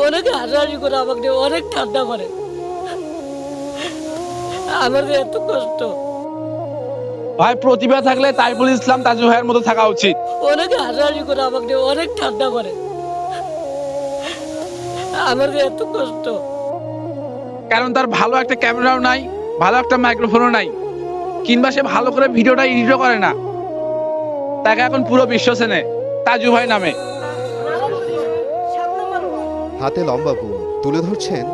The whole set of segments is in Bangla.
অনেকে হাসাহাসি করে আমাকে নিয়ে অনেক ঠান্ডা করে। আমার যে এত কষ্ট। ভাই প্রতিভা থাকলে তাইফুল ইসলাম তাজু ভাইয়ের মতো থাকা উচিত। অনেকে হাসাহাসি করে আমাকে নিয়ে অনেক ঠান্ডা করে। আমার যে এত কষ্ট। কারণ তার ভালো একটা ক্যামেরাও নাই, ভালো একটা মাইক্রোফোনও নাই, কিংবা সে ভালো করে ভিডিওটা এডিটও করে না। তাকে এখন পুরো বিশ্ব চেনে তাজু ভাই নামে। হাতে লম্বা বুম তুলে ধরছেন।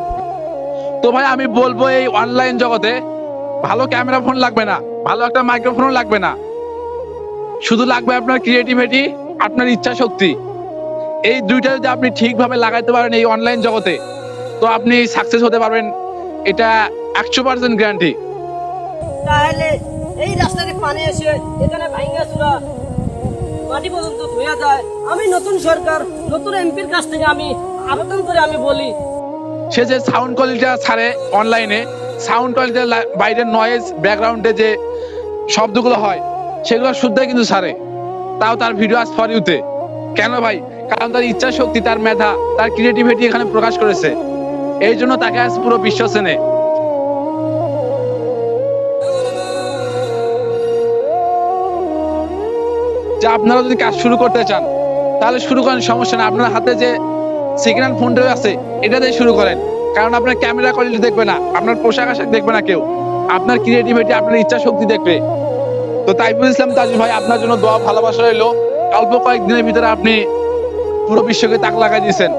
তো ভাই আমি বলবো এই অনলাইন জগতে ভালো ক্যামেরা ফোন লাগবে না, ভালো একটা মাইক্রোফোনও লাগবে না, শুধু লাগবে আপনার ক্রিয়েটিভিটি, আপনার ইচ্ছা শক্তি। এই দুইটা যদি আপনি ঠিকভাবে লাগাইতে পারেন এই অনলাইন জগতে, তো আপনি সাকসেস হতে পারবেন, এটা 100% গ্যারান্টি। তাহলে এই রাস্তাতে পানি এসে এখানে ভাঙ্গা চূড়া মাটি পর্যন্ত ধুয়ে যায়। আমি নতুন সরকার, নতুন এমপির কাছ থেকে আমি আবেদন করে আমি বলি, সে যে সাউন্ড কোয়ালিটিটা ছাড়ে অনলাইনে, সাউন্ড কোয়ালিটির বাইরের নয়েজ ব্যাকগ্রাউন্ডে যে শব্দগুলো হয় সেগুলো শুদ্ধই কিন্তু ছাড়ে, তাও তার ভিডিও আজ ফর ইউতে। কেন ভাই? কারণ তার ইচ্ছা শক্তি, তার মেধা, তার ক্রিয়েটিভিটি এখানে প্রকাশ করেছে, এই জন্য তাকে আজ পুরো বিশ্ব চেনে। যে আপনারা যদি কাজ শুরু করতে চান তাহলে শুরু করেন, সমস্যা না। আপনার হাতে যে সেকেন্ড হ্যান্ড ফোনটা আছে এটা দিয়ে শুরু করেন, কারণ আপনার ক্যামেরা কোয়ালিটি দেখবে না, আপনার পোশাক আশাক দেখবে না কেউ, আপনার ক্রিয়েটিভিটি, আপনার ইচ্ছা শক্তি দেখবে। তো তাইফুল ইসলাম তাজু ভাই, আপনার জন্য দোয়া ভালোবাসা রইলো। অল্প কয়েকদিনের ভিতরে আপনি পুরো বিশ্বকে তাক লাগাই দিয়েছেন।